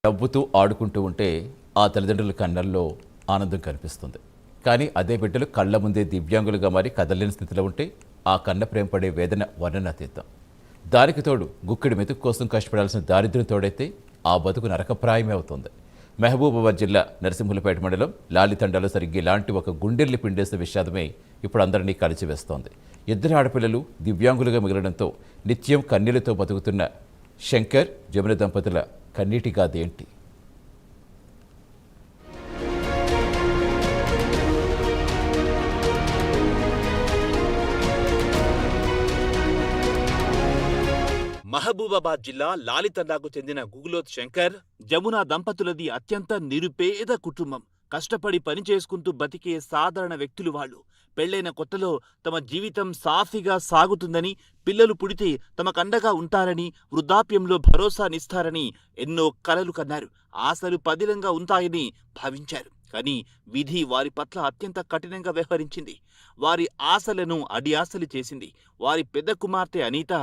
నవ్వుతూ ఆడుకుంటూ ఉంటే ఆ తల్లిదండ్రుల కళ్ళల్లో ఆనందం కనిపిస్తుంది. కానీ అదే బిడ్డలు కళ్ళ ముందే దివ్యాంగులుగా మారి కదలలేని స్థితిలో ఉంటే ఆ కన్న ప్రేమ పడే వేదన వర్ణనాతీతం. దానికి తోడు గుక్కెడి మెతుకు కోసం కష్టపడాల్సిన దారిద్ర్యం తోడైతే ఆ బతుకు నరకప్రాయమే అవుతుంది. మహబూబాబాద్ జిల్లా నరసింహులపేట మండలం లాలితండాలో సరిగ్గా ఇలాంటి ఒక గుండెల్ని పిండేసే విషాదమే ఇప్పుడు అందరినీ కలిచివేస్తోంది. ఇద్దరు ఆడపిల్లలు దివ్యాంగులుగా మిగలడంతో నిత్యం కన్నీళ్లతో బతుకుతున్న శంకర్, జమున దంపతుల కన్నీటి గాథేంటి? మహబూబాబాద్ జిల్లా లాలితండాకు చెందిన గుగులోత్ శంకర్, జమున దంపతులది అత్యంత నిరుపేద కుటుంబం. కష్టపడి పని చేసుకుంటూ బతికే సాధారణ వ్యక్తులు వాళ్ళు. పెళ్లైన కొత్తలో తమ జీవితం సాఫీగా సాగుతుందని, పిల్లలు పుడితే తమకండగా ఉంటారని, వృద్ధాప్యంలో భరోసానిస్తారని ఎన్నో కలలు కన్నారు. ఆశలు పదిలంగా ఉంటాయని భావించారు. కానీ విధి వారి పట్ల అత్యంత కఠినంగా వ్యవహరించింది. వారి ఆశలను అడియాసలు చేసింది. వారి పెద్ద కుమార్తె అనిత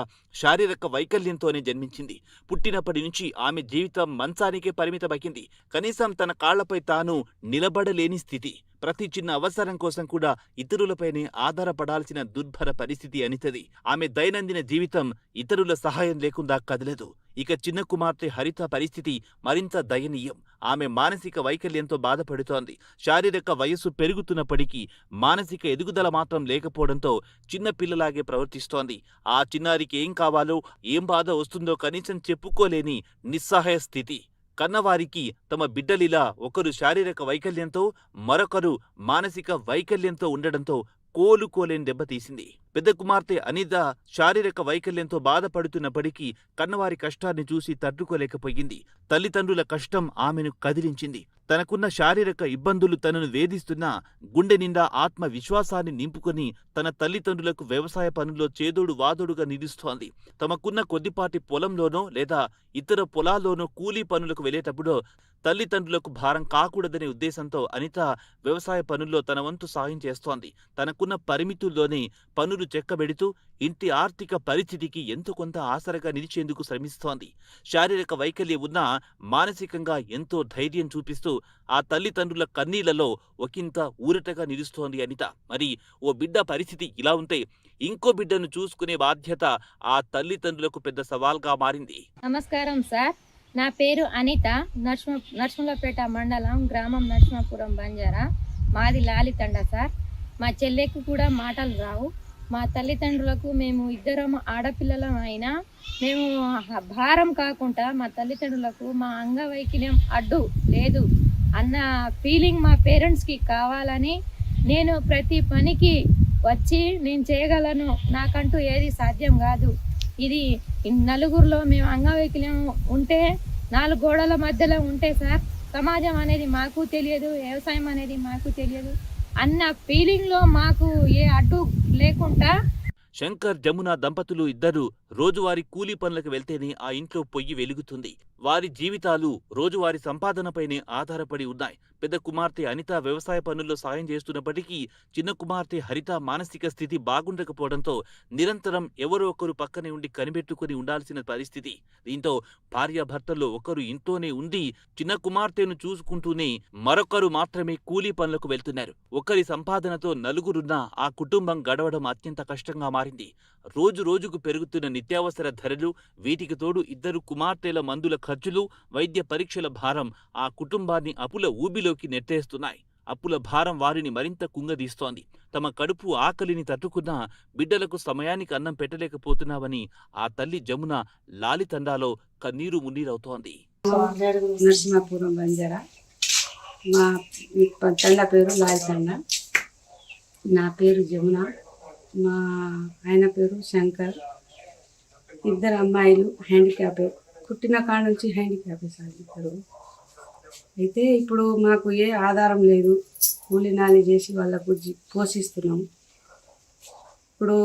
శారీరక వైకల్యంతోనే జన్మించింది. పుట్టినప్పటి నుంచి ఆమె జీవితం మంచానికే పరిమితమైంది. కనీసం తన కాళ్లపై తాను నిలబడలేని స్థితి. ప్రతి చిన్న అవసరం కోసం కూడా ఇతరులపైనే ఆధారపడాల్సిన దుర్భర పరిస్థితి అనితది. ఆమె దైనందిన జీవితం ఇతరుల సహాయం లేకుండా కదలదు. ఇక చిన్న కుమార్తె హరిత పరిస్థితి మరింత దయనీయం. ఆమె మానసిక వైకల్యంతో బాధపడుతోంది. శారీరక వయస్సు పెరుగుతున్నప్పటికీ మానసిక ఎదుగుదల మాత్రం లేకపోవడంతో చిన్న పిల్లలాగే ప్రవర్తిస్తోంది. ఆ చిన్నారికి ఏం కావాలో, ఏం బాధ వస్తుందో కనీసం చెప్పుకోలేని నిస్సహాయ స్థితి. కన్నవారికి తమ బిడ్డలిలా ఒకరు శారీరక వైకల్యంతో, మరొకరు మానసిక వైకల్యంతో ఉండడంతో కోలుకోలేని దెబ్బతీసింది. పెద్ద కుమార్తె అనిత శారీరక వైకల్యంతో బాధపడుతున్నప్పటికీ కన్నవారి కష్టాన్ని చూసి తట్టుకోలేకపోయింది. తల్లిదండ్రుల కష్టం ఆమెను కదిలించింది. తనకున్న శారీరక ఇబ్బందులు తనను వేధిస్తున్నా గుండె నిండా ఆత్మవిశ్వాసాన్ని నింపుకొని తన తల్లిదండ్రులకు వ్యవసాయ పనుల్లో చేదోడు వాదోడుగా నిలుస్తోంది. తమకున్న కొద్దిపాటి పొలంలోనో లేదా ఇతర పొలాల్లోనో కూలీ పనులకు వెళ్లేటప్పుడు తల్లిదండ్రులకు భారం కాకూడదనే ఉద్దేశంతో అనిత వ్యవసాయ పనుల్లో తన వంతు సాయం చేస్తోంది. తనకున్న పరిమితుల్లోనే పనులు చెక్కబెడుతూ ఇంటి ఆర్థిక పరిస్థితికి ఎంతో కొంత ఆసరగా నిలిచేందుకు శ్రమిస్తోంది. శారీరక వైకల్యం ఉన్నా మానసికంగా ఎంతో ధైర్యం చూపిస్తూ ఆ తల్లిదండ్రుల కన్నీళ్లలో ఒకంత ఊరటగా నిలుస్తోంది అనిత. మరి ఓ బిడ్డ పరిస్థితి ఇలా ఉంటే ఇంకో బిడ్డను చూసుకునే బాధ్యత ఆ తల్లిదండ్రులకు పెద్ద సవాల్గా మారింది. నమస్కారం సార్, నా పేరు అనిత. నరసింహులపేట మండలం, గ్రామం నరసింహపురం, బంజారా. మాది లాలితండ సార్. మా చెల్లెకు కూడా మాటలు రావు. మా తల్లిదండ్రులకు మేము ఇద్దరం ఆడపిల్లలం అయినా మేము భారం కాకుండా మా తల్లిదండ్రులకు మా అంగవైకల్యం అడ్డు లేదు అన్న ఫీలింగ్ మా పేరెంట్స్కి కావాలని నేను ప్రతి పనికి వచ్చి నేను చేయగలను. నాకంటూ ఏది సాధ్యం కాదు. ఇది నలుగురిలో మేము అంగవైకల్యం ఉంటే 4 గోడల మధ్యలో ఉంటే సార్, సమాజం అనేది మాకు తెలియదు, వ్యవసాయం అనేది మాకు తెలియదు అన్న ఫీలింగ్లో మాకు ఏ అడ్డు లేకుండా. శంకర్, జమున దంపతులు ఇద్దరు రోజువారీ కూలీ పనులకు వెళ్తేనే ఆ ఇంట్లో పొయ్యి వెలుగుతుంది. వారి జీవితాలు రోజువారీ సంపాదనపైనే ఆధారపడి ఉన్నాయి. పెద్ద కుమార్తె అనిత వ్యవసాయ పనుల్లో సాయం చేస్తున్నప్పటికీ చిన్న కుమార్తె హరిత మానసిక స్థితి బాగుండకపోవడంతో నిరంతరం ఎవరో ఒకరు పక్కనే ఉండి కనిపెట్టుకుని ఉండాల్సిన పరిస్థితి. దీంతో భార్యాభర్తల్లో ఒకరు ఇంట్లోనే ఉండి చిన్న కుమార్తెను చూసుకుంటూనే మరొకరు మాత్రమే కూలీ పనులకు వెళ్తున్నారు. ఒకరి సంపాదనతో నలుగురున్నా ఆ కుటుంబం గడవడం అత్యంత కష్టంగా మారింది. రోజు రోజుకు పెరుగుతున్న నిత్యావసర ధరలు, వీటికి తోడు ఇద్దరు కుమార్తెల మందుల ఖర్చులు, వైద్య పరీక్షల భారం ఆ కుటుంబాన్ని అప్పుల ఊబిలోకి నెట్టేస్తున్నాయి. అప్పుల భారం వారిని మరింత కుంగదీస్తోంది. తమ కడుపు ఆకలిని తట్టుకున్నా బిడ్డలకు సమయానికి అన్నం పెట్టలేకపోతున్నామని ఆ తల్లి జమున లాలితండాలో కన్నీరు మున్నీరవుతోంది. నరసింహపురం, బంజారా. మా తల్ల పేరు లాలితండ. నా పేరు జమున. మా ఆయన పేరు శంకర్. ఇద్దరు అమ్మాయిలు హ్యాండిక్యాప్, పుట్టిన కాడ నుంచి హ్యాండిక్యాపే సార్ ఇద్దరు. అయితే ఇప్పుడు మాకు ఏ ఆధారం లేదు. కూలినాలి చేసి వాళ్ళకు పోషిస్తున్నాం. ఇప్పుడు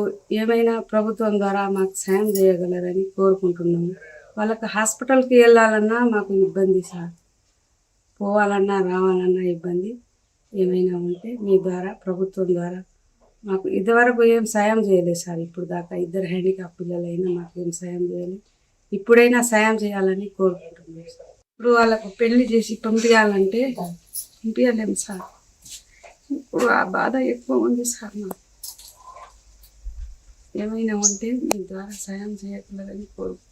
ఏమైనా ప్రభుత్వం ద్వారా మాకు సాయం చేయగలరని కోరుకుంటున్నాము. వాళ్ళకి హాస్పిటల్కి వెళ్ళాలన్నా మాకు ఇబ్బంది సార్, పోవాలన్నా రావాలన్నా ఇబ్బంది. ఏమైనా ఉంటే మీ ద్వారా, ప్రభుత్వం ద్వారా మాకు ఇదివరకు ఏం సాయం చేయలేదు సార్. ఇప్పుడు దాకా ఇద్దరు హ్యాండిక్యాప్ పిల్లలైనా మాకు ఏం సాయం చేయలేదు. ఇప్పుడైనా సాయం చేయాలని కోరుకుంటున్నాం సార్. ఇప్పుడు వాళ్ళకు పెళ్లి చేసి పంపించాలంటే పంపించలేము సార్. ఇప్పుడు ఆ బాధ ఎక్కువ ఉంది సార్. నాకు ఏమైనా ఉంటే మీ ద్వారా సాయం చేయగలరని కోరుకుంటున్నాను.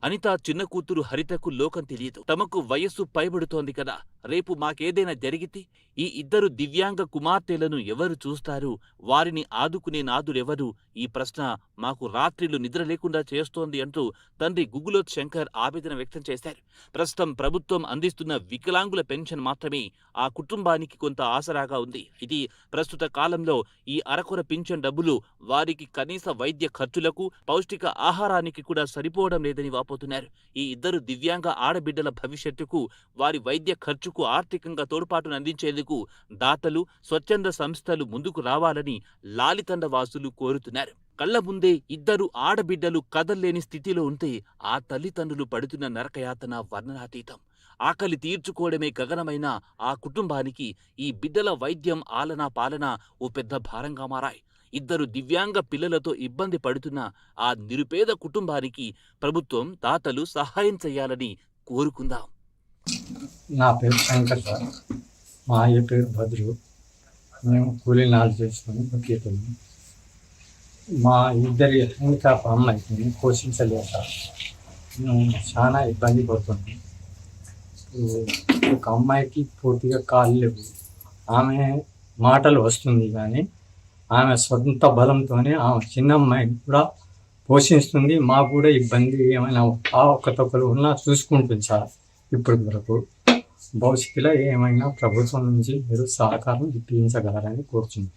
అనిత చిన్న కూతురు హరితకు లోకం తెలియదు. తమకు వయస్సు పైబడుతోంది కదా, రేపు మాకేదైనా జరిగితే ఈ ఇద్దరు దివ్యాంగ కుమార్తెలను ఎవరు చూస్తారు, వారిని ఆదుకునే నాదుడెవరు, ఈ ప్రశ్న మాకు రాత్రిళ్ళు నిద్ర లేకుండా చేస్తోంది అంటూ తండ్రి గుగులోత్ శంకర్ ఆవేదన వ్యక్తం చేశారు. ప్రస్తుతం ప్రభుత్వం అందిస్తున్న వికలాంగుల పెన్షన్ మాత్రమే ఆ కుటుంబానికి కొంత ఆసరాగా ఉంది. ఇది ప్రస్తుత కాలంలో ఈ అరకొర పింఛన్ డబ్బులు వారికి కనీస వైద్య ఖర్చులకు, పౌష్టిక ఆహారానికి కూడా సరిపోవడం లేదని వాపోతున్నారు. ఈ ఇద్దరు దివ్యాంగ ఆడబిడ్డల భవిష్యత్తుకు, వారి వైద్య ఖర్చుకు ఆర్థికంగా తోడ్పాటును అందించేందుకు దాతలు, స్వచ్ఛంద సంస్థలు ముందుకు రావాలని లాలితండ వాసులు కోరుతున్నారు. కళ్ల ముందే ఇద్దరు ఆడబిడ్డలు కదల్లేని స్థితిలో ఉంటే ఆ తల్లిదండ్రులు పడుతున్న నరకయాతన వర్ణనాతీతం. ఆకలి తీర్చుకోవడమే గగనమైన ఆ కుటుంబానికి ఈ బిడ్డల వైద్యం, ఆలనా పాలన ఓ పెద్ద భారంగా మారాయి. ఇద్దరు దివ్యాంగ పిల్లలతో ఇబ్బంది పడుతున్న ఆ నిరుపేద కుటుంబానికి ప్రభుత్వం, దాతలు సహాయం చేయాలని కోరుకుందాం. నా పేరు శంకర్ సార్. మా అయ్య పేరు భద్రు. మేము కూలీ నాలు చేసుకొని బతికేతున్నాం. మా ఇద్దరి హ్యాండిక్యాప్ అమ్మాయికి పోషించలేదు సార్. మేము చాలా ఇబ్బంది పడుతున్నాం. ఒక అమ్మాయికి పూర్తిగా కాళ్ళు లేవు. ఆమె మాటలు వస్తుంది కానీ ఆమె సొంత బలంతోనే ఆమె చిన్న అమ్మాయిని కూడా పోషిస్తుంది. మాకు కూడా ఇబ్బంది ఏమైనా ఒక్కతొక్కరు ఉన్నా చూసుకుంటుంది సార్. ఇప్పటి వరకు భవిష్యత్తులో ఏమైనా ప్రభుత్వం నుంచి మీరు సహకారం ఇప్పించగలరని కోరుచున్నాను.